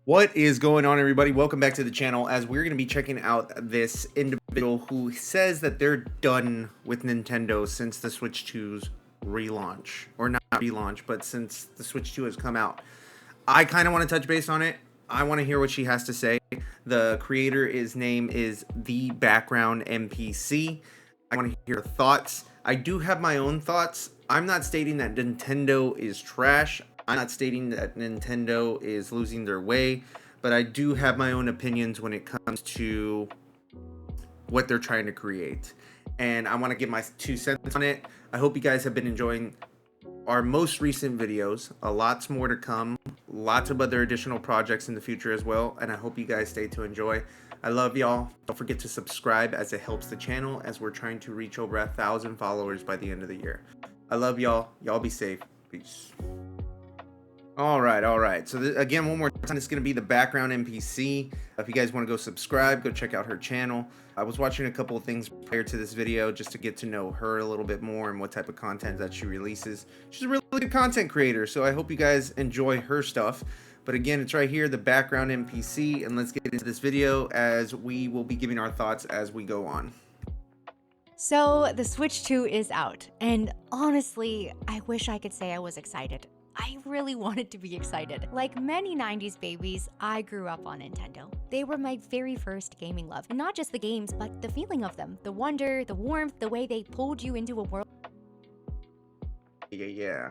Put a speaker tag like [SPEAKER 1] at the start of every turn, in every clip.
[SPEAKER 1] What is going on, everybody? Welcome back to the channel as we're going to be checking out this individual who says that they're done with Nintendo since the Switch 2's relaunch. Or not relaunch, but since the Switch 2 has come out. I kind of want to touch base on it. I want to hear what she has to say. The creator's name is TheBackgroundNPC. I want to hear her thoughts. I do have my own thoughts. I'm not stating that Nintendo is trash. I'm not stating that Nintendo is losing their way, but I do have my own opinions when it comes to what they're trying to create. And I want to give my 2 cents on it. I hope you guys have been enjoying our most recent videos. Lots more to come. Lots of other additional projects in the future as well. And I hope you guys stay to enjoy. I love y'all. Don't forget to subscribe as it helps the channel as we're trying to reach over 1,000 followers by the end of the year. I love y'all. Y'all be safe. Peace. All right. So again, one more time, it's going to be the background NPC. If you guys want to go subscribe, go check out her channel. I was watching a couple of things prior to this video just to get to know her a little bit more and what type of content that she releases. She's a really good content creator, so I hope you guys enjoy her stuff. But again, it's right here, the background NPC, and let's get into this video as we will be giving our thoughts as we go on.
[SPEAKER 2] So the Switch 2 is out, and honestly, I wish I could say I was excited. I really wanted to be excited. Like many 90s babies, I grew up on Nintendo. They were my very first gaming love. And not just the games, but the feeling of them. The wonder, the warmth, the way they pulled you into a world.
[SPEAKER 1] Yeah.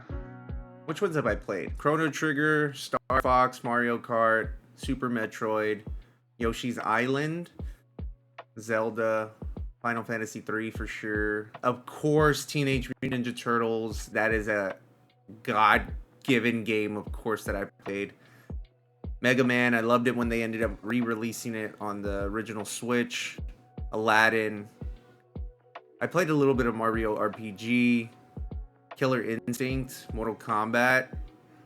[SPEAKER 1] Which ones have I played? Chrono Trigger, Star Fox, Mario Kart, Super Metroid, Yoshi's Island, Zelda, Final Fantasy 3 for sure. Of course, Teenage Mutant Ninja Turtles. That is a God-given game, of course, that I played. Mega Man, I loved it when they ended up re-releasing it on the original Switch. Aladdin. I played a little bit of Mario RPG. Killer Instinct, Mortal Kombat.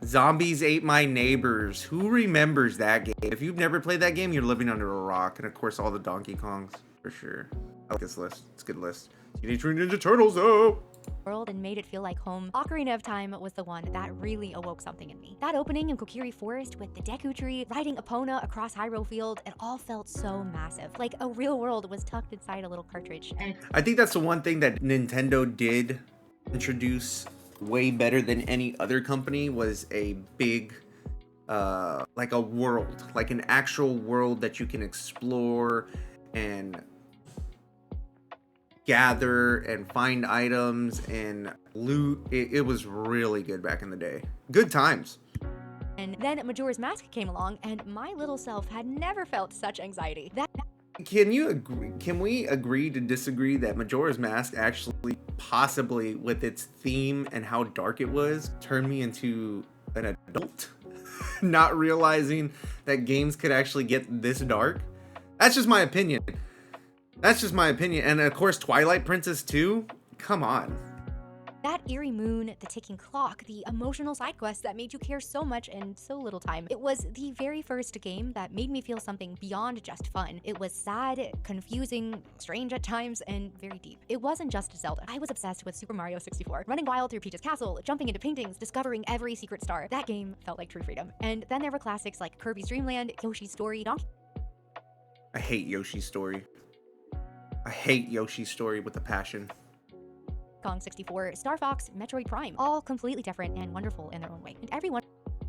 [SPEAKER 1] Zombies Ate My Neighbors. Who remembers that game? If you've never played that game, you're living under a rock. And of course, all the Donkey Kongs, for sure. I like this list. It's a good list. Teenage Mutant Ninja Turtles, though.
[SPEAKER 2] World and made it feel like home. Ocarina of Time was the one that really awoke something in me. That opening in Kokiri Forest with the Deku Tree, riding Epona across Hyrule Field, it all felt so massive. Like a real world was tucked inside a little cartridge.
[SPEAKER 1] I think that's the one thing that Nintendo did introduce way better than any other company was a big like a world, like an actual world that you can explore and gather and find items and loot. It was really good back in the day. Good times.
[SPEAKER 2] And then Majora's Mask came along, and my little self had never felt such anxiety.
[SPEAKER 1] Can we agree to disagree that Majora's Mask actually, possibly with its theme and how dark it was, turned me into an adult? Not realizing that games could actually get this dark? That's just my opinion. And of course, Twilight Princess 2? Come on.
[SPEAKER 2] That eerie moon, the ticking clock, the emotional side quests that made you care so much in so little time. It was the very first game that made me feel something beyond just fun. It was sad, confusing, strange at times, and very deep. It wasn't just Zelda. I was obsessed with Super Mario 64, running wild through Peach's castle, jumping into paintings, discovering every secret star. That game felt like true freedom. And then there were classics like Kirby's Dream Land, Yoshi's Story, Donkey
[SPEAKER 1] I hate Yoshi's Story. I hate Yoshi's Story with a passion.
[SPEAKER 2] Kong 64, Star Fox, Metroid Prime, all completely different and wonderful in their own way. And every one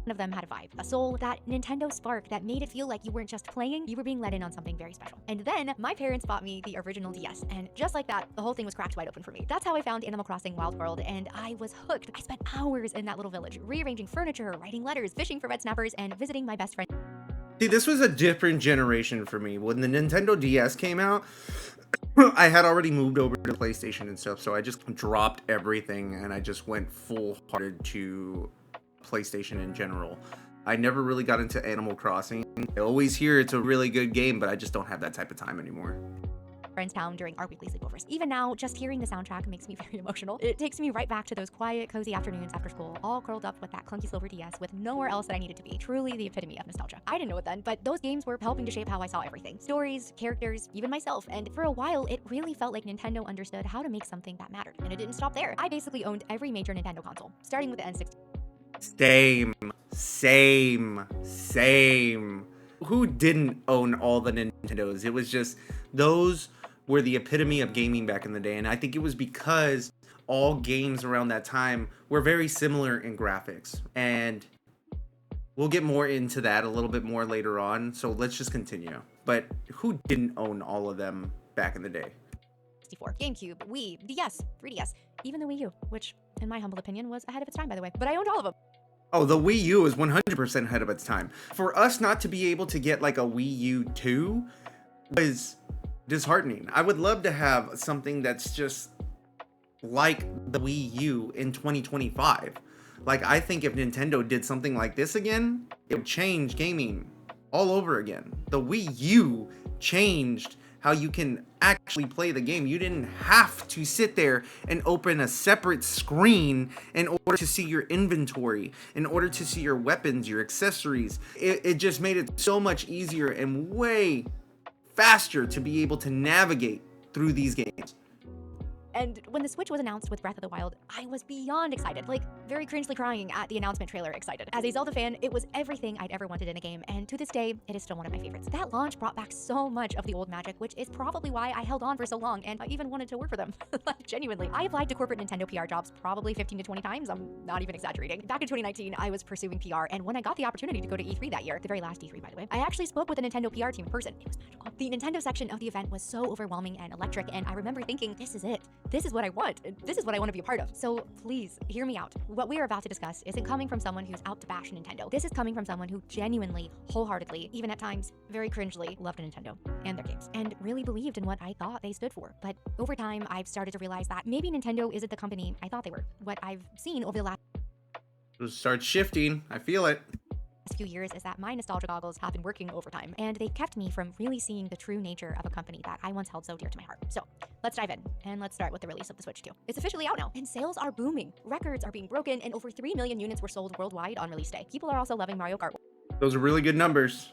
[SPEAKER 2] of them had a vibe, a soul, that Nintendo spark that made it feel like you weren't just playing, you were being let in on something very special. And then my parents bought me the original DS, and just like that, the whole thing was cracked wide open for me. That's how I found Animal Crossing Wild World, and I was hooked. I spent hours in that little village, rearranging furniture, writing letters, fishing for red snappers, and visiting my best friend.
[SPEAKER 1] See, this was a different generation for me. When the Nintendo DS came out, I had already moved over to PlayStation and stuff, so I just dropped everything and I just went full-hearted to PlayStation in general. I never really got into Animal Crossing. I always hear it's a really good game, but I just don't have that type of time anymore.
[SPEAKER 2] Friends town during our weekly sleepovers. Even now, just hearing the soundtrack makes me very emotional. It takes me right back to those quiet, cozy afternoons after school, all curled up with that clunky silver DS with nowhere else that I needed to be. Truly the epitome of nostalgia. I didn't know it then, but those games were helping to shape how I saw everything. Stories, characters, even myself. And for a while, it really felt like Nintendo understood how to make something that mattered. And it didn't stop there. I basically owned every major Nintendo console, starting with the N64.
[SPEAKER 1] Same. Who didn't own all the Nintendos? It was just those were the epitome of gaming back in the day, and I think it was because all games around that time were very similar in graphics, and we'll get more into that a little bit more later on, so let's just continue. But who didn't own all of them back in the day?
[SPEAKER 2] 64, GameCube, Wii, DS, 3DS, even the Wii U, which, in my humble opinion, was ahead of its time, by the way. But I owned all of them.
[SPEAKER 1] Oh, the Wii U is 100% ahead of its time. For us not to be able to get like a Wii U 2 was disheartening. I would love to have something that's just like the Wii U in 2025. Like, I think if Nintendo did something like this again, it would change gaming all over again. The Wii U changed how you can actually play the game. You didn't have to sit there and open a separate screen in order to see your inventory, in order to see your weapons, your accessories. It just made it so much easier and way faster to be able to navigate through these games.
[SPEAKER 2] And when the Switch was announced with Breath of the Wild, I was beyond excited, like very cringely crying at the announcement trailer excited. As a Zelda fan, it was everything I'd ever wanted in a game, and to this day, it is still one of my favorites. That launch brought back so much of the old magic, which is probably why I held on for so long, and I even wanted to work for them. Like, genuinely. I applied to corporate Nintendo PR jobs probably 15 to 20 times, I'm not even exaggerating. Back in 2019, I was pursuing PR, and when I got the opportunity to go to E3 that year, the very last E3 by the way, I actually spoke with the Nintendo PR team in person. It was magical. The Nintendo section of the event was so overwhelming and electric, and I remember thinking, this is it. This is what I want. This is what I want to be a part of. So please, hear me out. What we are about to discuss isn't coming from someone who's out to bash Nintendo. This is coming from someone who genuinely, wholeheartedly, even at times, very cringely, loved Nintendo and their games, and really believed in what I thought they stood for. But over time, I've started to realize that maybe Nintendo isn't the company I thought they were. What I've seen over the last
[SPEAKER 1] Start shifting. I feel it.
[SPEAKER 2] few years is that my nostalgia goggles have been working overtime, and they've kept me from really seeing the true nature of a company that I once held so dear to my heart. So let's dive in, and let's start with the release of the Switch 2. It's officially out now, and sales are booming. Records are being broken, and over 3 million units were sold worldwide on release day. People are also loving Mario Kart.
[SPEAKER 1] Those are really good numbers.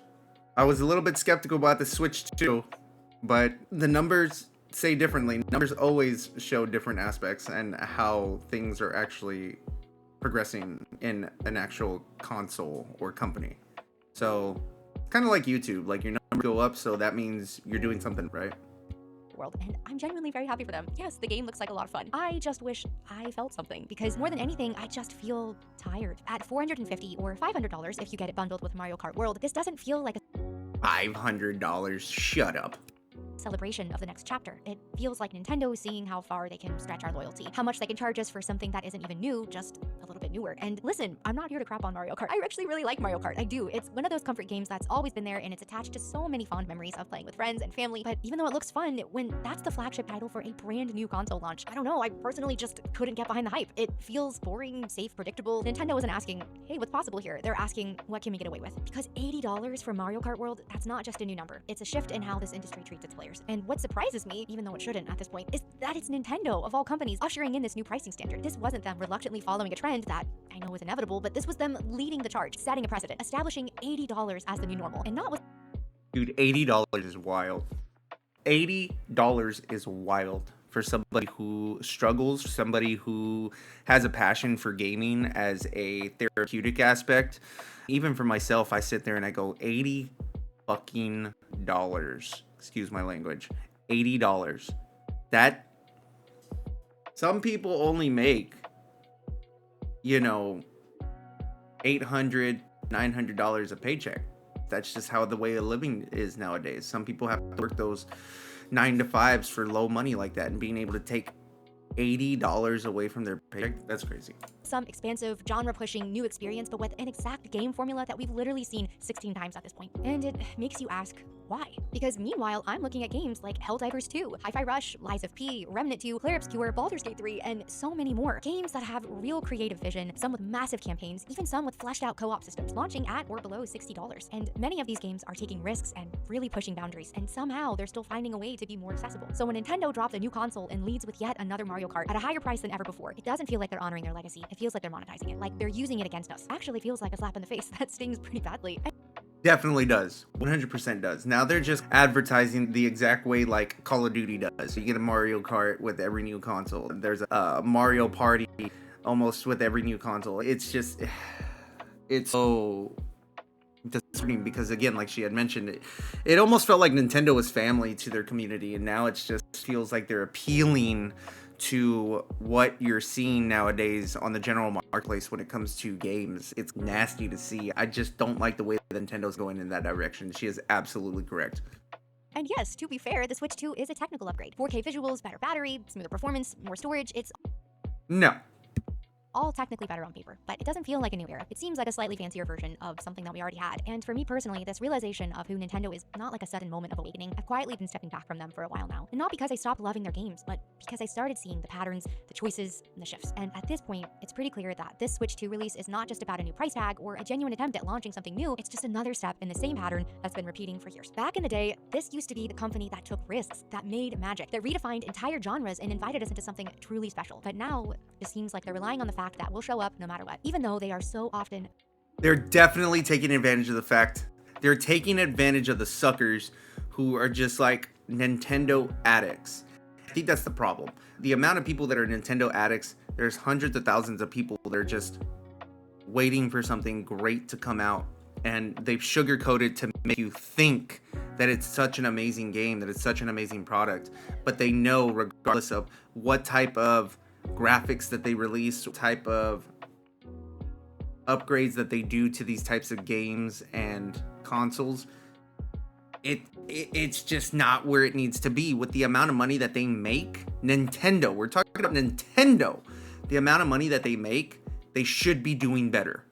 [SPEAKER 1] I was a little bit skeptical about the Switch 2, but the numbers say differently. Numbers always show different aspects and how things are actually progressing in an actual console or company. So kind of like YouTube, like your numbers go up, so that means you're doing something right.
[SPEAKER 2] World, and I'm genuinely very happy for them. Yes, the game looks like a lot of fun. I just wish I felt something, because more than anything, I just feel tired. At $450 or $500 if you get it bundled with Mario Kart World, this doesn't feel like a
[SPEAKER 1] $500? Shut up.
[SPEAKER 2] celebration of the next chapter. It feels like Nintendo seeing how far they can stretch our loyalty, how much they can charge us for something that isn't even new, just a little bit newer. And listen, I'm not here to crap on Mario Kart. I actually really like Mario Kart. I do. It's one of those comfort games that's always been there, and it's attached to so many fond memories of playing with friends and family. But even though it looks fun, when that's the flagship title for a brand new console launch, I don't know, I personally just couldn't get behind the hype. It feels boring, safe, predictable. Nintendo isn't asking, hey, what's possible here? They're asking, what can we get away with? Because $80 for Mario Kart World, that's not just a new number. It's a shift in how this industry treats its players. And what surprises me, even though it shouldn't at this point, is that it's Nintendo, of all companies, ushering in this new pricing standard. This wasn't them reluctantly following a trend that I know was inevitable, but this was them leading the charge, setting a precedent, establishing $80 as the new normal. And not with...
[SPEAKER 1] Dude, $80 is wild. $80 is wild for somebody who struggles, somebody who has a passion for gaming as a therapeutic aspect. Even for myself, I sit there and I go, $80 fucking dollars. Excuse my language. $80. That, some people only make, $800, $900 a paycheck. That's just how the way of living is nowadays. Some people have to work those 9 to 5s for low money like that, and being able to take $80 away from their paycheck, that's crazy.
[SPEAKER 2] Some expansive, genre-pushing new experience, but with an exact game formula that we've literally seen 16 times at this point. And it makes you ask, why? Because meanwhile, I'm looking at games like Helldivers 2, Hi-Fi Rush, Lies of P, Remnant 2, Clair Obscur, Baldur's Gate 3, and so many more. Games that have real creative vision, some with massive campaigns, even some with fleshed out co-op systems, launching at or below $60. And many of these games are taking risks and really pushing boundaries, and somehow they're still finding a way to be more accessible. So when Nintendo drops a new console and leads with yet another Mario Kart at a higher price than ever before, it doesn't feel like they're honoring their legacy. It feels like they're monetizing it, like they're using it against us. Actually feels like a slap in the face that stings pretty badly.
[SPEAKER 1] Definitely does. 100% does. Now they're just advertising the exact way like Call of Duty does. So you get a Mario Kart with every new console. There's a Mario Party almost with every new console. It's just, it's so disheartening because, again, like she had mentioned, it almost felt like Nintendo was family to their community, and now it just feels like they're appealing to what you're seeing nowadays on the general marketplace when it comes to games. It's nasty to see. I just don't like the way that Nintendo's going in that direction. She is absolutely correct.
[SPEAKER 2] And yes, to be fair, the Switch 2 is a technical upgrade. 4K visuals, better battery, smoother performance, more storage. It's
[SPEAKER 1] No.
[SPEAKER 2] all technically better on paper, but it doesn't feel like a new era. It seems like a slightly fancier version of something that we already had. And for me personally, this realization of who Nintendo is not like a sudden moment of awakening. I've quietly been stepping back from them for a while now. And not because I stopped loving their games, but because I started seeing the patterns, the choices, and the shifts. And at this point, it's pretty clear that this Switch 2 release is not just about a new price tag or a genuine attempt at launching something new. It's just another step in the same pattern that's been repeating for years. Back in the day, this used to be the company that took risks, that made magic, that redefined entire genres and invited us into something truly special. But now, it seems like they're relying on the fact that we'll show up no matter what, even though they are so often.
[SPEAKER 1] They're definitely taking advantage of the fact. They're taking advantage of the suckers who are just like Nintendo addicts. I think that's the problem. The amount of people that are Nintendo addicts, there's hundreds of thousands of people that are just waiting for something great to come out, and they've sugarcoated to make you think that it's such an amazing game, that it's such an amazing product. But they know, regardless of what type of graphics that they release, what type of upgrades that they do to these types of games and consoles, it's just not where it needs to be. With the amount of money that they make, Nintendo, we're talking about Nintendo, the amount of money that they make, they should be doing better.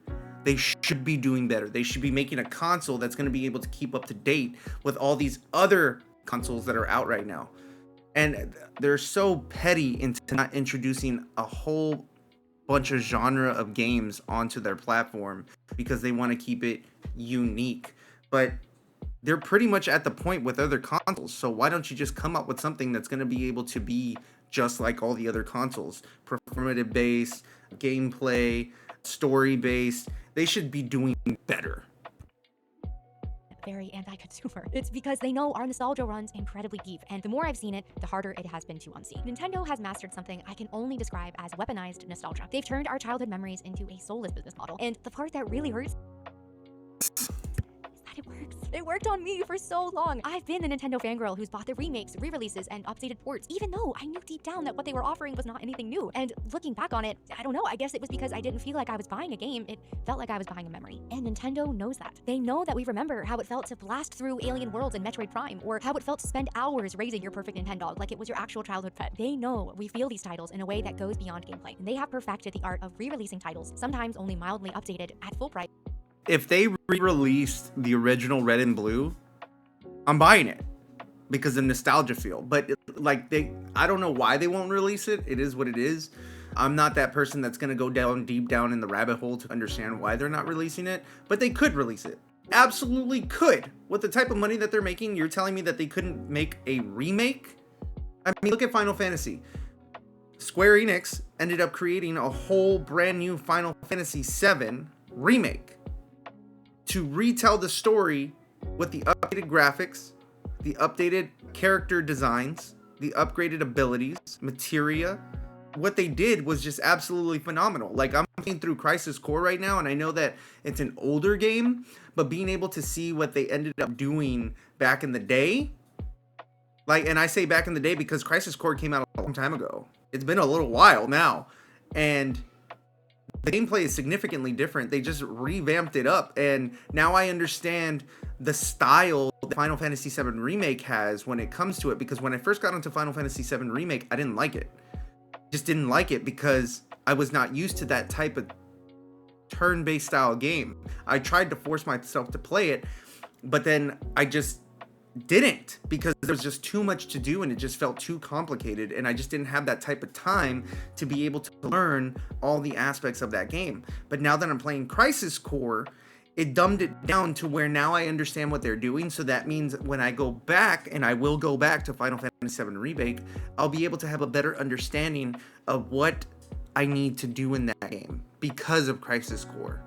[SPEAKER 1] They should be doing better. They should be making a console that's going to be able to keep up to date with all these other consoles that are out right now. And they're so petty into not introducing a whole bunch of genre of games onto their platform because they want to keep it unique. But they're pretty much at the point with other consoles. So why don't you just come up with something that's going to be able to be just like all the other consoles? Performative based, gameplay, story based. They should be doing better.
[SPEAKER 2] Very anti-consumer. It's because they know our nostalgia runs incredibly deep, and the more I've seen it, the harder it has been to unsee. Nintendo has mastered something I can only describe as weaponized nostalgia. They've turned our childhood memories into a soulless business model, and the part that really hurts is that it works. It worked on me for so long. I've been the Nintendo fangirl who's bought the remakes, re-releases, and updated ports, even though I knew deep down that what they were offering was not anything new. And looking back on it, I don't know, I guess it was because I didn't feel like I was buying a game. It felt like I was buying a memory. And Nintendo knows that. They know that we remember how it felt to blast through Alien Worlds and Metroid Prime, or how it felt to spend hours raising your perfect Nintendo like it was your actual childhood pet. They know we feel these titles in a way that goes beyond gameplay. And they have perfected the art of re-releasing titles, sometimes only mildly updated, at full price.
[SPEAKER 1] If they re-released the original Red and Blue, I'm buying it because of nostalgia feel. But I don't know why they won't release it. It is what it is. I'm not that person that's going to go down deep down in the rabbit hole to understand why they're not releasing it, but they could release it. Absolutely could. With the type of money that they're making, you're telling me that they couldn't make a remake? I mean, look at Final Fantasy. Square Enix ended up creating a whole brand new Final Fantasy VII remake to retell the story with the updated graphics, the updated character designs, the upgraded abilities, materia. What they did was just absolutely phenomenal. Like, I'm playing through Crisis Core right now, and I know that it's an older game, but being able to see what they ended up doing back in the day, and I say back in the day because Crisis Core came out a long time ago. It's been a little while now, and the gameplay is significantly different. They just revamped it up, and now I understand the style that Final Fantasy VII Remake has when it comes to it, because when I first got into Final Fantasy VII Remake, I didn't like it. Just didn't like it because I was not used to that type of turn-based style game. I tried to force myself to play it, but then I just didn't, because there was just too much to do and it just felt too complicated, and I just didn't have that type of time to be able to learn all the aspects of that game. But now that I'm playing Crisis Core, it dumbed it down to where now I understand what they're doing. So that means when I go back, and I will go back to Final Fantasy VII Remake, I'll be able to have a better understanding of what I need to do in that game because of Crisis Core.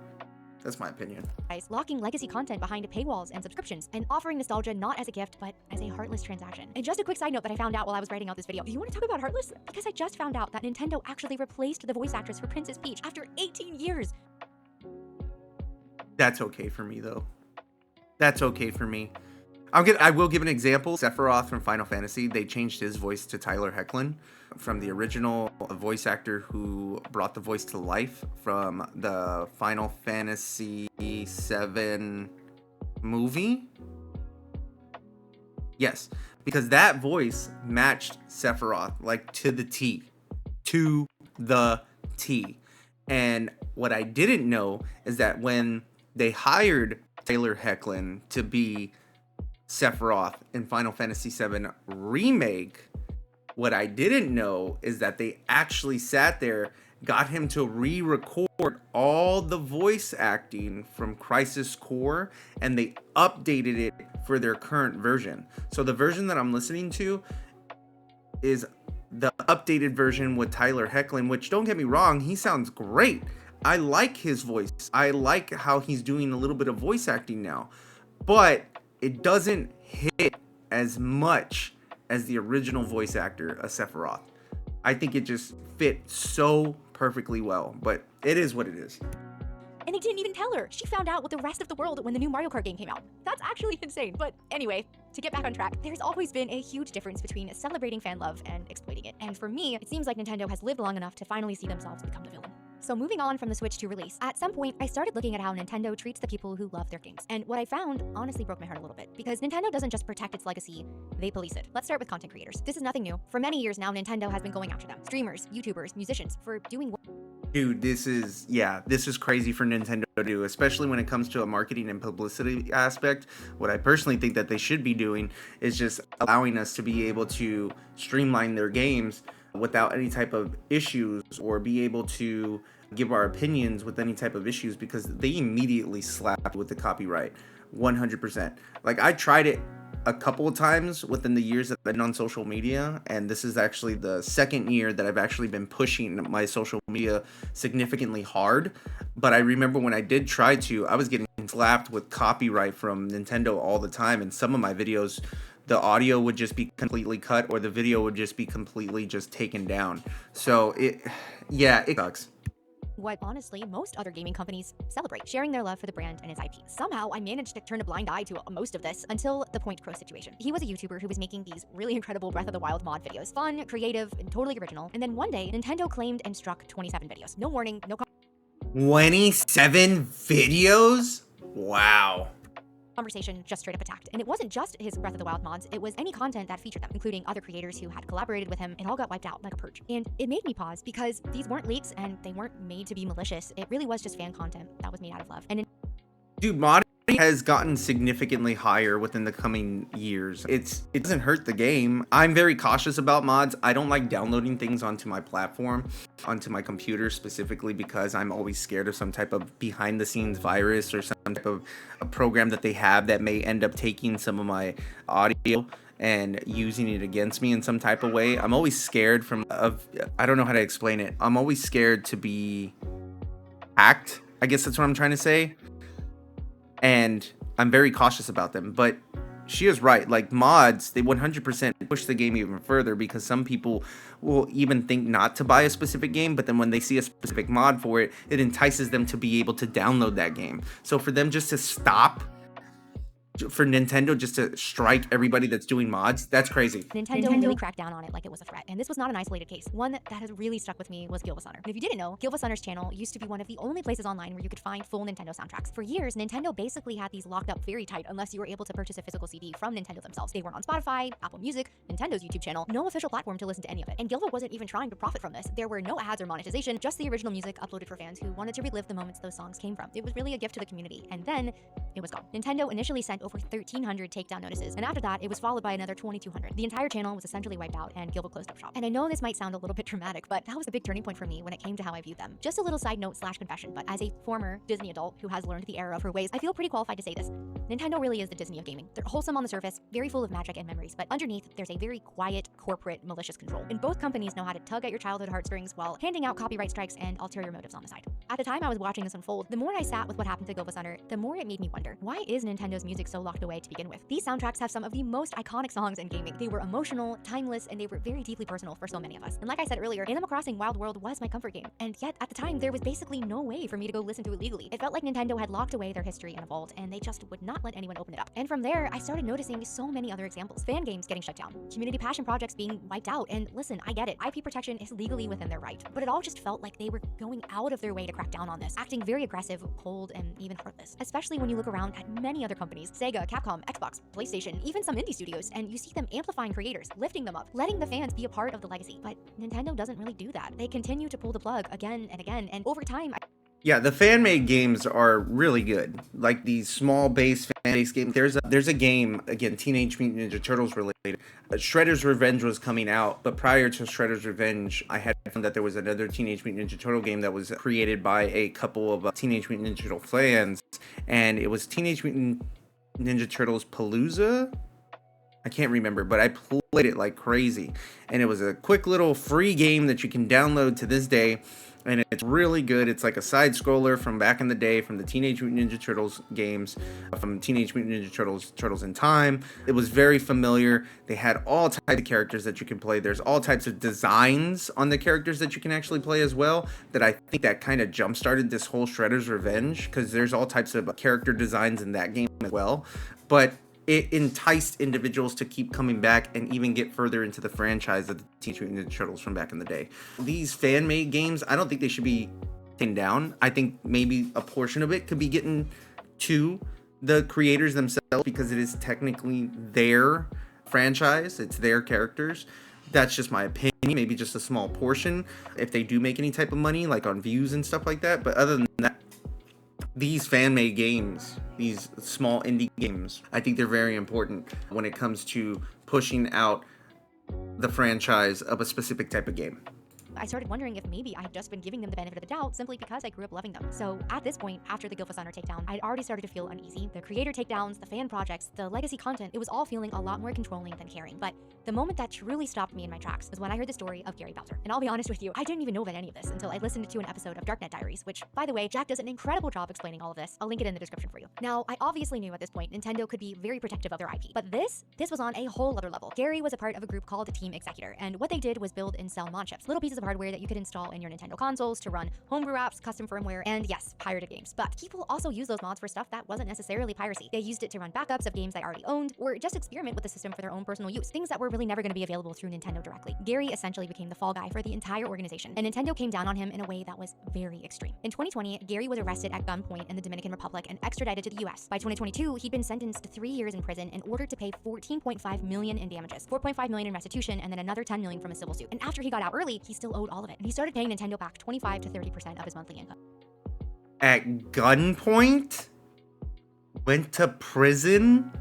[SPEAKER 1] That's my opinion.
[SPEAKER 2] Locking legacy content behind paywalls and subscriptions, and offering nostalgia not as a gift, but as a heartless transaction. And just a quick side note that I found out while I was writing out this video. You want to talk about heartless? Because I just found out that Nintendo actually replaced the voice actress for Princess Peach after 18 years.
[SPEAKER 1] That's okay for me, though. That's okay for me. I will give an example. Sephiroth from Final Fantasy, they changed his voice to Tyler Hoechlin from the original voice actor who brought the voice to life from the Final Fantasy VII movie. Yes, because that voice matched Sephiroth like to the T. To the T. And what I didn't know is that when they hired Tyler Hoechlin to be Sephiroth in Final Fantasy VII Remake, what I didn't know is that they actually sat there, got him to re-record all the voice acting from Crisis Core, and they updated it for their current version. So the version that I'm listening to is the updated version with Tyler Hoechlin, which, don't get me wrong, he sounds great. I like his voice. I like how he's doing a little bit of voice acting now. But it doesn't hit as much as the original voice actor of Sephiroth. I think it just fit so perfectly well, but it is what it is.
[SPEAKER 2] And they didn't even tell her. She found out with the rest of the world when the new Mario Kart game came out. That's actually insane. But anyway, to get back on track, there's always been a huge difference between celebrating fan love and exploiting it. And for me, it seems like Nintendo has lived long enough to finally see themselves become the villain. So moving on from the Switch 2 release, at some point I started looking at how Nintendo treats the people who love their games. And what I found honestly broke my heart a little bit, because Nintendo doesn't just protect its legacy, they police it. Let's start with content creators. This is nothing new. For many years now, Nintendo has been going after them. Streamers, YouTubers, musicians, for doing what?
[SPEAKER 1] Dude, this is crazy for Nintendo to do, especially when it comes to a marketing and publicity aspect. What I personally think that they should be doing is just allowing us to be able to streamline their games without any type of issues, or be able to give our opinions with any type of issues, because they immediately slapped with the copyright 100%. Like, I tried it a couple of times within the years that I've been on social media, and this is actually the second year that I've actually been pushing my social media significantly hard. But I remember when I did try to, I was getting slapped with copyright from Nintendo all the time, and some of my videos, the audio would just be completely cut, or the video would just be completely just taken down. So it sucks.
[SPEAKER 2] What honestly most other gaming companies celebrate, sharing their love for the brand and its IP. Somehow I managed to turn a blind eye to most of this until the Point Crow situation. He was a YouTuber who was making these really incredible Breath of the Wild mod videos. Fun, creative, and totally original. And then one day, Nintendo claimed and struck 27 videos. No warning, no
[SPEAKER 1] 27 videos? Wow.
[SPEAKER 2] conversation, just straight up attacked. And it wasn't just his Breath of the Wild mods, it was any content that featured them, including other creators who had collaborated with him. It all got wiped out like a purge. And it made me pause, because these weren't leaks and they weren't made to be malicious. It really was just fan content that was made out of love. And
[SPEAKER 1] Dude, modding has gotten significantly higher within the coming years. It doesn't hurt the game. I'm very cautious about mods. I don't like downloading things onto my platform, onto my computer specifically, because I'm always scared of some type of behind the scenes virus or some type of a program that they have that may end up taking some of my audio and using it against me in some type of way. I'm always scared I don't know how to explain it. I'm always scared to be hacked. I guess that's what I'm trying to say. And I'm very cautious about them, but she is right. Like, mods, they 100% push the game even further, because some people will even think not to buy a specific game, but then when they see a specific mod for it, it entices them to be able to download that game. So for them just to stop, for Nintendo just to strike everybody that's doing mods, that's crazy.
[SPEAKER 2] Nintendo really cracked down on it like it was a threat. And this was not an isolated case. One that has really stuck with me was Gilva Sunner. And if you didn't know, Gilva Sunner's channel used to be one of the only places online where you could find full Nintendo soundtracks. For years, Nintendo basically had these locked up very tight unless you were able to purchase a physical CD from Nintendo themselves. They weren't on Spotify, Apple Music, Nintendo's YouTube channel, no official platform to listen to any of it. And Gilva wasn't even trying to profit from this. There were no ads or monetization, just the original music uploaded for fans who wanted to relive the moments those songs came from. It was really a gift to the community. And then it was gone. Nintendo initially sent over over 1,300 takedown notices, and after that, it was followed by another 2,200. The entire channel was essentially wiped out, and Gilbo closed up shop. And I know this might sound a little bit dramatic, but that was a big turning point for me when it came to how I viewed them. Just a little side note / confession, but as a former Disney adult who has learned the error of her ways, I feel pretty qualified to say this. Nintendo really is the Disney of gaming. They're wholesome on the surface, very full of magic and memories, but underneath, there's a very quiet, corporate, malicious control. And both companies know how to tug at your childhood heartstrings while handing out copyright strikes and ulterior motives on the side. At the time I was watching this unfold, the more I sat with what happened to Gilbo Center, the more it made me wonder, why is Nintendo's music so locked away to begin with? These soundtracks have some of the most iconic songs in gaming. They were emotional, timeless, and they were very deeply personal for so many of us. And like I said earlier, Animal Crossing Wild World was my comfort game. And yet, at the time, there was basically no way for me to go listen to it legally. It felt like Nintendo had locked away their history in a vault, and they just would not let anyone open it up. And from there, I started noticing so many other examples. Fan games getting shut down, community passion projects being wiped out, and listen, I get it, IP protection is legally within their right, but it all just felt like they were going out of their way to crack down on this, acting very aggressive, cold, and even heartless. Especially when you look around at many other companies, Sega, Capcom, Xbox, PlayStation, even some indie studios, and you see them amplifying creators, lifting them up, letting the fans be a part of the legacy. But Nintendo doesn't really do that. They continue to pull the plug again and again, and over time,
[SPEAKER 1] Yeah, the fan-made games are really good. Like these small-based fan-based games. There's a game, again, Teenage Mutant Ninja Turtles related. Shredder's Revenge was coming out, but prior to Shredder's Revenge, I had found that there was another Teenage Mutant Ninja Turtle game that was created by a couple of Teenage Mutant Ninja Turtle fans, and it was Teenage Mutant Ninja Turtles Palooza? I can't remember, but I played it like crazy. And it was a quick little free game that you can download to this day. And it's really good. It's like a side scroller from back in the day, from the Teenage Mutant Ninja Turtles games, from Teenage Mutant Ninja Turtles in Time. It was very familiar. They had all types of characters that you can play. There's all types of designs on the characters that you can actually play as well, that I think that kind of jump-started this whole Shredder's Revenge, because there's all types of character designs in that game as well. But it enticed individuals to keep coming back and even get further into the franchise of the Teenage Mutant Ninja Turtles from back in the day. These fan-made games, I don't think they should be taken down. I think maybe a portion of it could be getting to the creators themselves, because it is technically their franchise. It's their characters. That's just my opinion. Maybe just a small portion if they do make any type of money, like on views and stuff like that. But other than that, these fan-made games, these small indie games, I think they're very important when it comes to pushing out the franchise of a specific type of game.
[SPEAKER 2] I started wondering if maybe I had just been giving them the benefit of the doubt simply because I grew up loving them. So at this point, after the Gilbo Center takedown, I'd already started to feel uneasy. The creator takedowns, the fan projects, the legacy content, it was all feeling a lot more controlling than caring. But the moment that truly stopped me in my tracks was when I heard the story of Gary Bowser. And I'll be honest with you, I didn't even know about any of this until I listened to an episode of Darknet Diaries, which, by the way, Jack does an incredible job explaining all of this. I'll link it in the description for you. Now, I obviously knew at this point Nintendo could be very protective of their IP, but this was on a whole other level. Gary was a part of a group called Team Executor, and what they did was build and sell mod chips, little pieces of hardware that you could install in your Nintendo consoles to run homebrew apps, custom firmware, and yes, pirated games. But people also use those mods for stuff that wasn't necessarily piracy. They used it to run backups of games they already owned, or just experiment with the system for their own personal use, things that were really never going to be available through Nintendo directly. Gary essentially became the fall guy for the entire organization, and Nintendo came down on him in a way that was very extreme. In 2020, Gary was arrested at gunpoint in the Dominican Republic and extradited to the US. By 2022, he'd been sentenced to 3 years in prison and ordered to pay $14.5 million in damages, $4.5 million in restitution, and then another $10 million from a civil suit. And after he got out early, he still owed all of it, and he started paying Nintendo back 25 to 30% of his monthly income.
[SPEAKER 1] At gunpoint? Went to prison?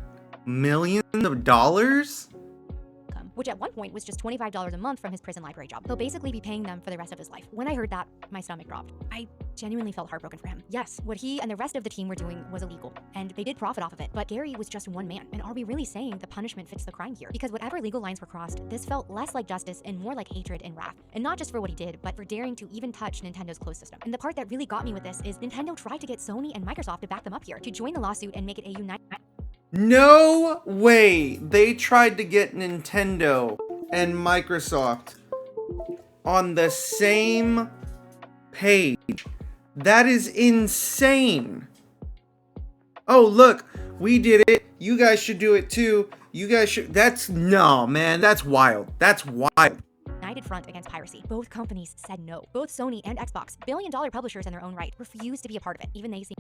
[SPEAKER 1] Millions of dollars?
[SPEAKER 2] Which at one point was just $25 a month from his prison library job. He'll basically be paying them for the rest of his life. When I heard that, my stomach dropped. I genuinely felt heartbroken for him. Yes, what he and the rest of the team were doing was illegal, and they did profit off of it, but Gary was just one man. And are we really saying the punishment fits the crime here? Because whatever legal lines were crossed, this felt less like justice and more like hatred and wrath. And not just for what he did, but for daring to even touch Nintendo's closed system. And the part that really got me with this is Nintendo tried to get Sony and Microsoft to back them up here, to join the lawsuit and make it a united...
[SPEAKER 1] No way! They tried to get Nintendo and Microsoft on the same page. That is insane. Oh, look, we did it. You guys should do it too. You guys should. No, man, that's wild. That's wild.
[SPEAKER 2] United front against piracy. Both companies said no. Both Sony and Xbox, billion-dollar publishers in their own right, refused to be a part of it. Even they seem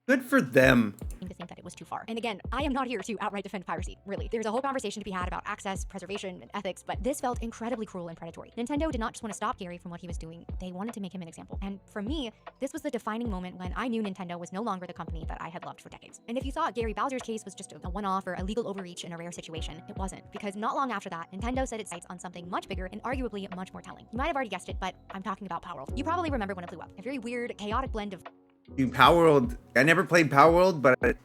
[SPEAKER 1] Good for them.
[SPEAKER 2] To think that it was too far. And again, I am not here to outright defend piracy, really. There's a whole conversation to be had about access, preservation, and ethics, but this felt incredibly cruel and predatory. Nintendo did not just want to stop Gary from what he was doing, they wanted to make him an example. And for me, this was the defining moment when I knew Nintendo was no longer the company that I had loved for decades. And if you thought Gary Bowser's case was just a one-off or a legal overreach in a rare situation, it wasn't. Because not long after that, Nintendo set its sights on something much bigger and arguably much more telling. You might have already guessed it, but I'm talking about Power World. You probably remember when it blew up. A very weird, chaotic blend of
[SPEAKER 1] Power World. I never played Power World, but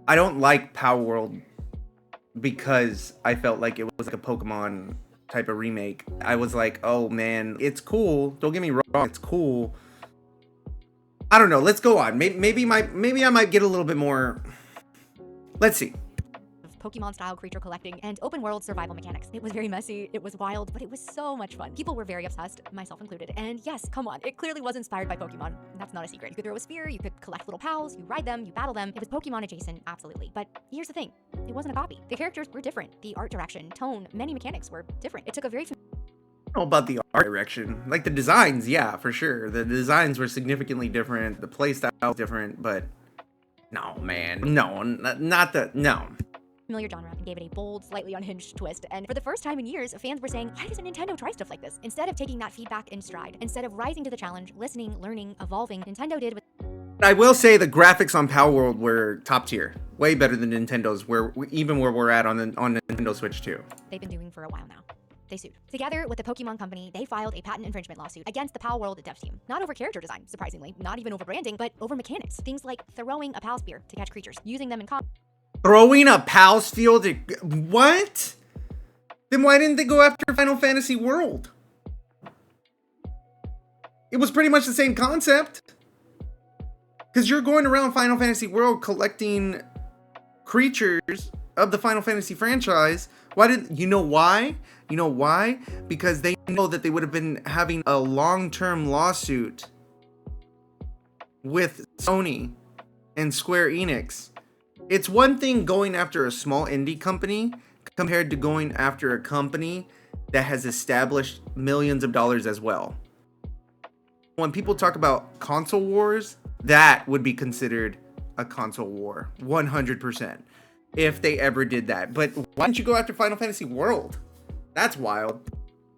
[SPEAKER 1] I don't like Power World because I felt like it was like a Pokemon type of remake. I was like, oh man, it's cool. Don't get me wrong, it's cool. I don't know. Let's go on. Maybe I might get a little bit more. Let's see.
[SPEAKER 2] Pokemon-style creature collecting and open-world survival mechanics. It was very messy, it was wild, but it was so much fun. People were very obsessed, myself included. And yes, come on, it clearly was inspired by Pokemon. That's not a secret. You could throw a spear, you could collect little pals, you ride them, you battle them. It was Pokemon adjacent, absolutely. But here's the thing, it wasn't a copy. The characters were different. The art direction, tone, many mechanics were different. It took a very
[SPEAKER 1] I don't know about the art direction. Like the designs, yeah, for sure. The designs were significantly different. The playstyle was different, but no, man. No, not the, no.
[SPEAKER 2] familiar genre and gave it a bold, slightly unhinged twist. And for the first time in years, fans were saying, why doesn't Nintendo try stuff like this? Instead of taking that feedback in stride, instead of rising to the challenge, listening, learning, evolving, Nintendo did what
[SPEAKER 1] I will say the graphics on Power World were top tier. Way better than Nintendo's, even where we're at on Nintendo Switch 2.
[SPEAKER 2] they've been doing for a while now. They sued. Together with the Pokemon Company, they filed a patent infringement lawsuit against the Power World dev team. Not over character design, surprisingly, not even over branding, but over mechanics. Things like throwing a pal spear to catch creatures, using them in combat.
[SPEAKER 1] Throwing a Pal's Field? What? Then why didn't they go after Final Fantasy World? It was pretty much the same concept. Because you're going around Final Fantasy World collecting creatures of the Final Fantasy franchise. Why did you know why? You know why? Because they know that they would have been having a long-term lawsuit with Sony and Square Enix. It's one thing going after a small indie company compared to going after a company that has established millions of dollars as well. When people talk about console wars, that would be considered a console war, 100%, if they ever did that. But why didn't you go after Final Fantasy World? That's wild.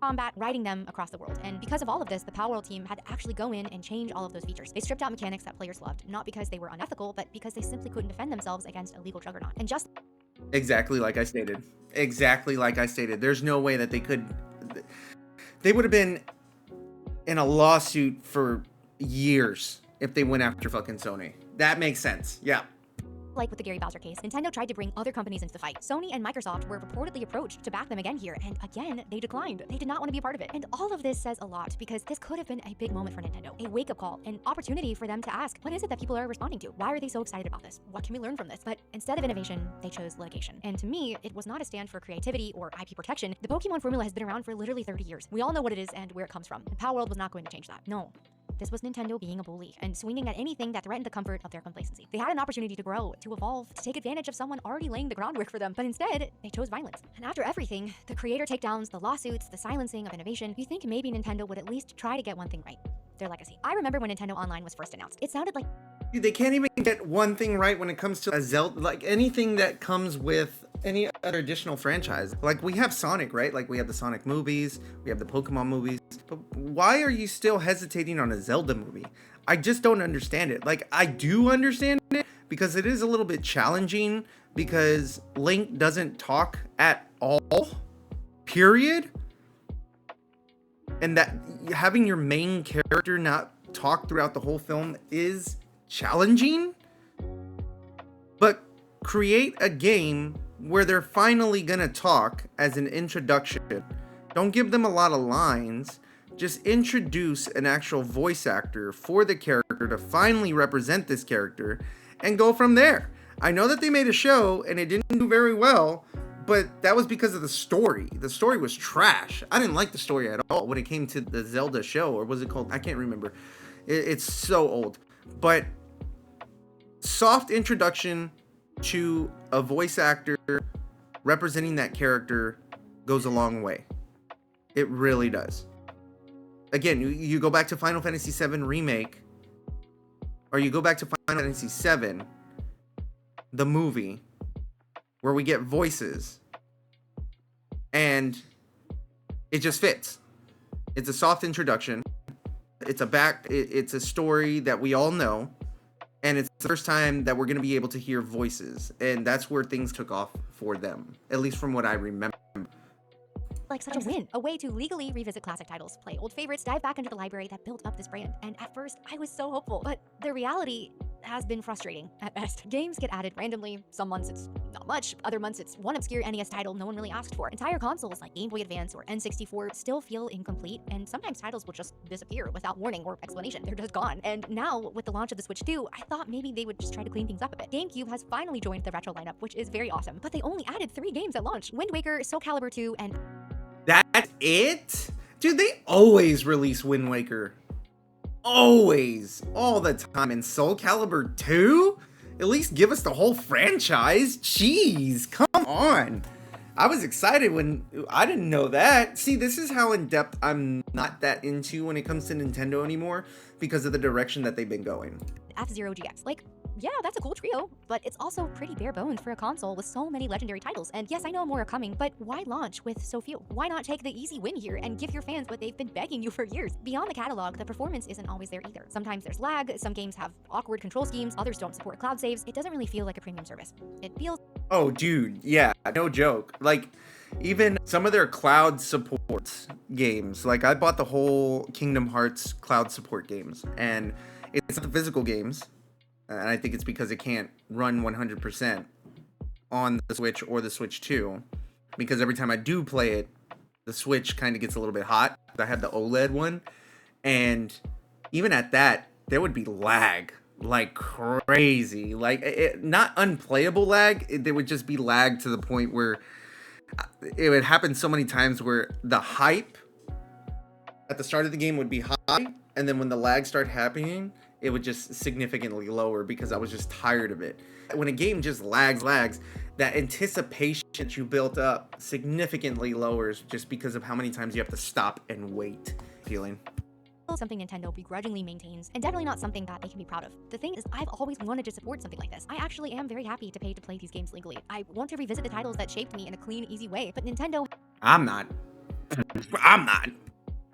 [SPEAKER 2] Combat, riding them across the world. And because of all of this, the Power World team had to actually go in and change all of those features. They stripped out mechanics that players loved, not because they were unethical, but because they simply couldn't defend themselves against a legal juggernaut. And just
[SPEAKER 1] Exactly like I stated. Exactly like I stated. There's no way that they could. They would have been in a lawsuit for years if they went after fucking Sony. That makes sense. Yeah.
[SPEAKER 2] like with the Gary Bowser case, Nintendo tried to bring other companies into the fight. Sony and Microsoft were reportedly approached to back them again here, and again, they declined. They did not want to be a part of it. And all of this says a lot, because this could have been a big moment for Nintendo, a wake-up call, an opportunity for them to ask, what is it that people are responding to? Why are they so excited about this? What can we learn from this? But instead of innovation, they chose litigation. And to me, it was not a stand for creativity or IP protection. The Pokemon formula has been around for literally 30 years. We all know what it is and where it comes from. And Power World was not going to change that. No. This was Nintendo being a bully and swinging at anything that threatened the comfort of their complacency. They had an opportunity to grow, to evolve, to take advantage of someone already laying the groundwork for them, but instead, they chose violence. And after everything, the creator takedowns, the lawsuits, the silencing of innovation, you think maybe Nintendo would at least try to get one thing right. Their legacy. I remember when Nintendo Online was first announced. It sounded like
[SPEAKER 1] Dude, they can't even get one thing right when it comes to a Zelda, like anything that comes with any other additional franchise. Like we have Sonic, right? Like we have the Sonic movies, we have the Pokemon movies. But why are you still hesitating on a Zelda movie? I just don't understand it. Like I do understand it because it is a little bit challenging because Link doesn't talk at all. Period. And that having your main character not talk throughout the whole film is challenging, but create a game where they're finally gonna talk as an introduction. Don't give them a lot of lines, just introduce an actual voice actor for the character to finally represent this character and go from there. I know that they made a show and it didn't do very well, but that was because of the story. The story was trash. I didn't like the story at all when it came to the Zelda show, or was it called? I can't remember. It's so old. But soft introduction to a voice actor representing that character goes a long way. It really does. Again, you go back to Final Fantasy VII Remake. or you go back to Final Fantasy VII, the movie, where we get voices, and it just fits. It's a soft introduction. It's a story that we all know, and it's the first time that we're going to be able to hear voices, and that's where things took off for them, at least from what I remember.
[SPEAKER 2] Like such a win, a way to legally revisit classic titles, play old favorites, dive back into the library that built up this brand. And at first, I was so hopeful, but the reality has been frustrating at best. Games get added randomly. Some months it's not much, other months it's one obscure NES title no one really asked for. Entire consoles like Game Boy Advance or N64 still feel incomplete, and sometimes titles will just disappear without warning or explanation. They're just gone. And now, with the launch of the Switch 2, I thought maybe they would just try to clean things up a bit. GameCube has finally joined the retro lineup, which is very awesome, but they only added 3 games at launch: Wind Waker, Soul Calibur 2, and...
[SPEAKER 1] That's it? Dude, they always release Wind Waker. Always. All the time. And Soul Calibur 2? At least give us the whole franchise. Jeez, come on. I was excited when I didn't know that. See, this is how in-depth I'm not that into when it comes to Nintendo anymore, because of the direction that they've been going.
[SPEAKER 2] F-Zero GX. Like, yeah, that's a cool trio, but it's also pretty bare bones for a console with so many legendary titles. And yes, I know more are coming, but why launch with so few? Why not take the easy win here and give your fans what they've been begging you for years? Beyond the catalog, the performance isn't always there either. Sometimes there's lag, some games have awkward control schemes, others don't support cloud saves. It doesn't really feel like a premium service. It feels...
[SPEAKER 1] Oh, dude, yeah, no joke. Like, even some of their cloud support games, like I bought the whole Kingdom Hearts cloud support games, and it's not the physical games, and I think it's because it can't run 100% on the Switch or the Switch 2, because every time I do play it, the Switch kind of gets a little bit hot. I have the OLED one, and even at that, there would be lag like crazy. Like, not unplayable lag, there would just be lag to the point where it would happen so many times where the hype at the start of the game would be high, and then when the lag started happening, it would just significantly lower because I was just tired of it. When a game just lags, that anticipation that you built up significantly lowers just because of how many times you have to stop and wait. Feeling.
[SPEAKER 2] Something Nintendo begrudgingly maintains, and definitely not something that they can be proud of. The thing is, I've always wanted to support something like this. I actually am very happy to pay to play these games legally. I want to revisit the titles that shaped me in a clean, easy way, but Nintendo...
[SPEAKER 1] I'm not.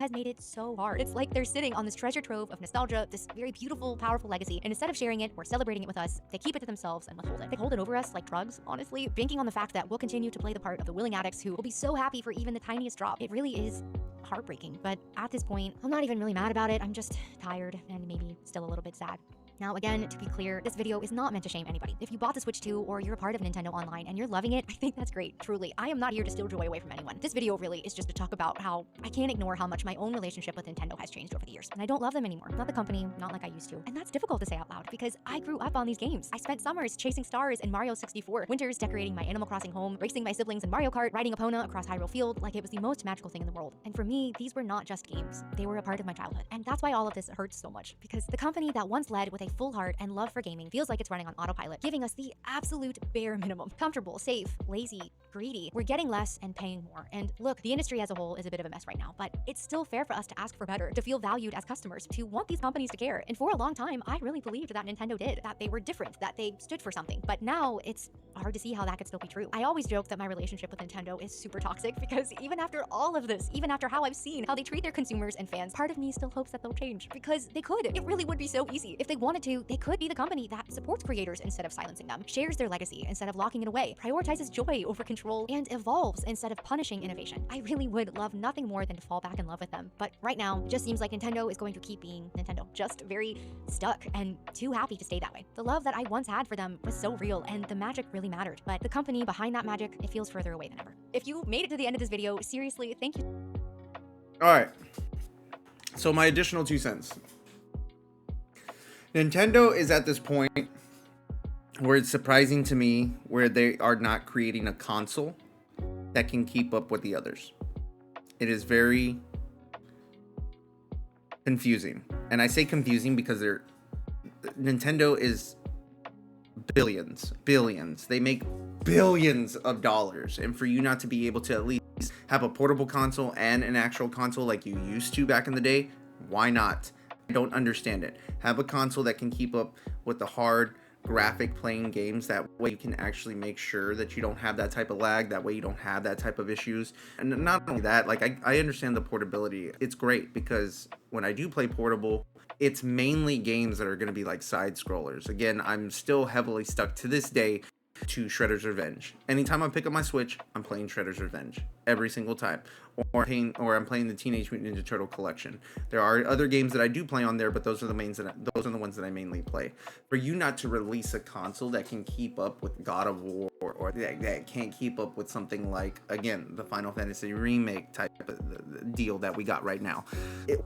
[SPEAKER 2] has made it so hard. It's like they're sitting on this treasure trove of nostalgia, this very beautiful, powerful legacy, and instead of sharing it or celebrating it with us, they keep it to themselves and withhold it. They hold it over us like drugs, honestly, banking on the fact that we'll continue to play the part of the willing addicts who will be so happy for even the tiniest drop. It really is heartbreaking, but at this point, I'm not even really mad about it. I'm just tired and maybe still a little bit sad. Now, again, to be clear, this video is not meant to shame anybody. If you bought the Switch 2 or you're a part of Nintendo Online and you're loving it, I think that's great, truly. I am not here to steal joy away from anyone. This video really is just to talk about how I can't ignore how much my own relationship with Nintendo has changed over the years. And I don't love them anymore. Not the company, not like I used to. And that's difficult to say out loud because I grew up on these games. I spent summers chasing stars in Mario 64, winters decorating my Animal Crossing home, racing my siblings in Mario Kart, riding Epona across Hyrule Field like it was the most magical thing in the world. And for me, these were not just games. They were a part of my childhood. And that's why all of this hurts so much, because the company that once led with a full heart and love for gaming feels like it's running on autopilot, giving us the absolute bare minimum. Comfortable, safe, lazy, greedy. We're getting less and paying more. And look, the industry as a whole is a bit of a mess right now, but it's still fair for us to ask for better, to feel valued as customers, to want these companies to care. And for a long time, I really believed that Nintendo did, that they were different, that they stood for something. But now it's hard to see how that could still be true. I always joke that my relationship with Nintendo is super toxic because even after all of this, even after how I've seen how they treat their consumers and fans, part of me still hopes that they'll change, because they could. It really would be so easy. If they wanted to, they could be the company that supports creators instead of silencing them, shares their legacy instead of locking it away, prioritizes joy over control, and evolves instead of punishing innovation. I really would love nothing more than to fall back in love with them. But right now, it just seems like Nintendo is going to keep being Nintendo, just very stuck and too happy to stay that way. The love that I once had for them was so real, and the magic really mattered. But the company behind that magic, it feels further away than ever. If you made it to the end of this video, seriously, thank you.
[SPEAKER 1] All right. So my additional 2 cents. Nintendo is at this point where it's surprising to me where they are not creating a console that can keep up with the others. It is very confusing. And I say confusing because Nintendo is billions. They make billions of dollars. And for you not to be able to at least have a portable console and an actual console like you used to back in the day, why not? don't understand it. Have a console that can keep up with the hard graphic playing games. That way you can actually make sure that you don't have that type of lag. That way you don't have that type of issues. And not only that, like I understand the portability. It's great because when I do play portable, it's mainly games that are going to be like side scrollers. Again, I'm still heavily stuck to this day to Shredder's Revenge. Anytime I pick up my Switch, I'm playing Shredder's Revenge every single time, or I'm playing the Teenage Mutant Ninja Turtle collection. There are other games that I do play on there, but those are the ones that I mainly play. For you not to release a console that can keep up with God of War, or that can't keep up with something like, again, the Final Fantasy remake type of deal that we got right now,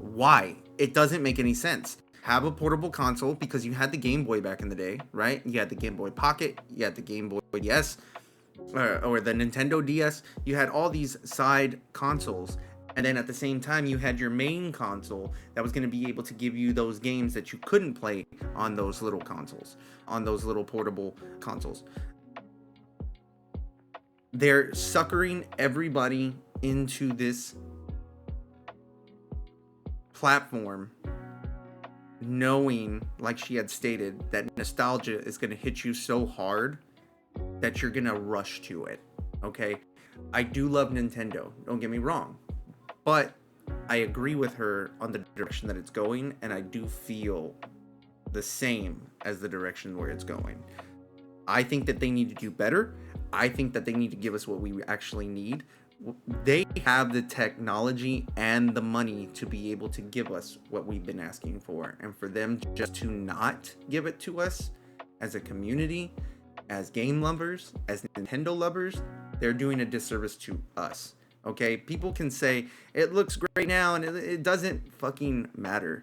[SPEAKER 1] why? It doesn't make any sense. Have a portable console, because you had the Game Boy back in the day, right? You had the Game Boy Pocket, you had the Game Boy DS, or the Nintendo DS. You had all these side consoles, and then at the same time you had your main console that was going to be able to give you those games that you couldn't play on those little consoles, on those little portable consoles. They're suckering everybody into this platform, knowing, like she had stated, that nostalgia is going to hit you so hard that you're going to rush to it. Okay, I do love Nintendo, don't get me wrong, but I agree with her on the direction that it's going, and I do feel the same as the direction where it's going. I think that they need to do better. I think that they need to give us what we actually need. They have the technology and the money to be able to give us what we've been asking for, and for them just to not give it to us as a community, as game lovers, as Nintendo lovers, they're doing a disservice to us. Okay, people can say it looks great now, and it doesn't fucking matter,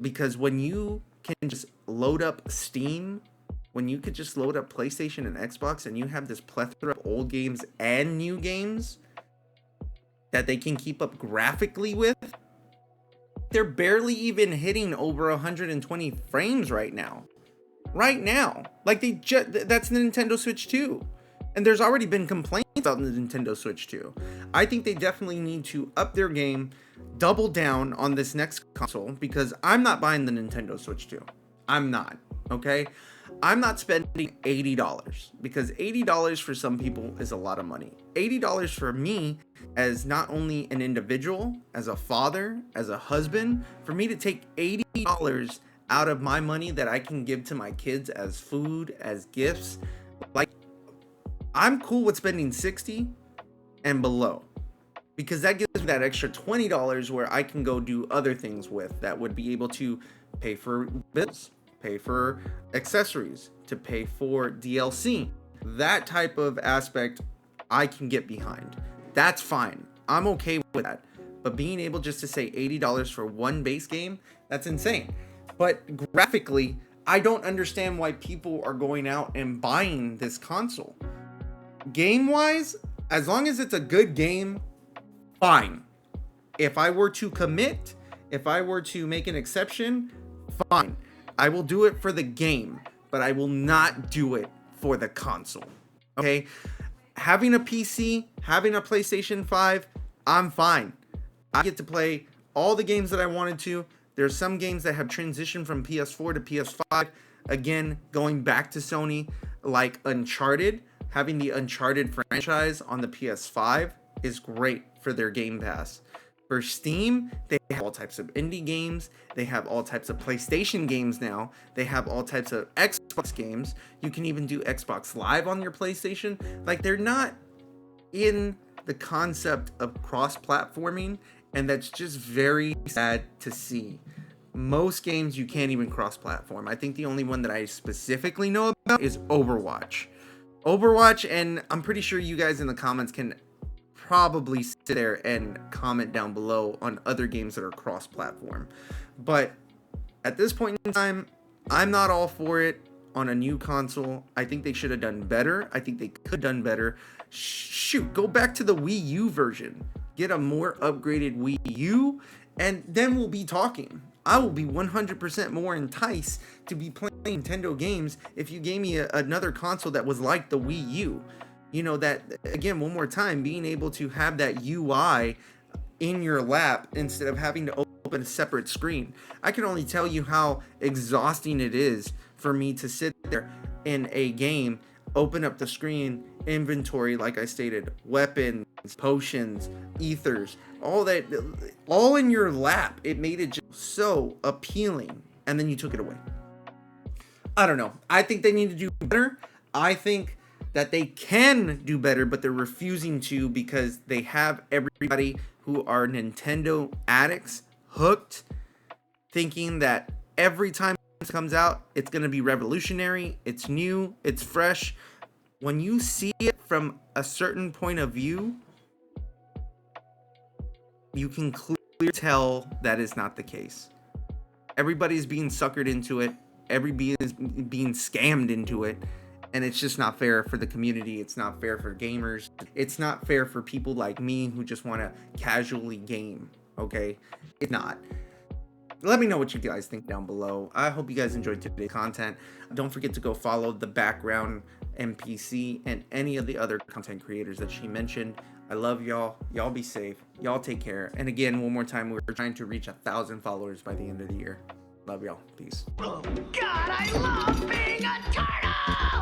[SPEAKER 1] because when you can just load up Steam, when you could just load up PlayStation and Xbox, and you have this plethora of old games and new games that they can keep up graphically with, they're barely even hitting over 120 frames right now. Like that's the Nintendo Switch 2. And there's already been complaints about the Nintendo Switch 2. I think they definitely need to up their game, double down on this next console, because I'm not buying the Nintendo Switch 2. I'm not, okay? I'm not spending $80, because $80 for some people is a lot of money. $80 for me, as not only an individual, as a father, as a husband, for me to take $80 out of my money that I can give to my kids as food, as gifts, like, I'm cool with spending $60 and below, because that gives me that extra $20 where I can go do other things with, that would be able to pay for bills, pay for accessories, to pay for DLC. That type of aspect I can get behind. That's fine. I'm okay with that. But being able just to say $80 for one base game, that's insane. But graphically, I don't understand why people are going out and buying this console. Game-wise, as long as it's a good game, fine. If I were to commit, if I were to make an exception, fine. I will do it for the game, but I will not do it for the console. Okay? Having a PC, having a PlayStation 5, I'm fine. I get to play all the games that I wanted to. There's some games that have transitioned from PS4 to PS5. Again, going back to Sony, like Uncharted. Having the Uncharted franchise on the PS5 is great for their Game Pass. For Steam, they have all types of indie games. They have all types of PlayStation games now. They have all types of Xbox games. You can even do Xbox Live on your PlayStation. Like, they're not in the concept of cross-platforming, and that's just very sad to see. Most games you can't even cross-platform. I think the only one that I specifically know about is Overwatch. And I'm pretty sure you guys in the comments can probably sit there and comment down below on other games that are cross-platform. But at this point in time, I'm not all for it on a new console. I think they should have done better. I think they could have done better. Shoot, go back to the Wii U version. Get a more upgraded Wii U, and then we'll be talking. I will be 100% more enticed to be playing Nintendo games if you gave me another console that was like the Wii U. You know, that, again, one more time, being able to have that UI in your lap instead of having to open open a separate screen. I can only tell you how exhausting it is for me to sit there in a game, open up the screen, inventory, like I stated, weapons, potions, ethers, all that, all in your lap. It made it just so appealing, and then you took it away. I don't know. I think they need to do better. I think that they can do better, but they're refusing to because they have everybody who are Nintendo addicts hooked, thinking that every time it comes out, it's going to be revolutionary, it's new, it's fresh. When you see it from a certain point of view, you can clearly tell that is not the case. Everybody's being suckered into it. Everybody is being scammed into it. And it's just not fair for the community. It's not fair for gamers. It's not fair for people like me who just want to casually game, okay? It's not. Let me know what you guys think down below. I hope you guys enjoyed today's content. Don't forget to go follow the Background NPC and any of the other content creators that she mentioned. I love y'all. Y'all be safe. Y'all take care. And again, one more time, we're trying to reach 1,000 followers by the end of the year. Love y'all. Peace.
[SPEAKER 3] Oh, God, I love being a turtle!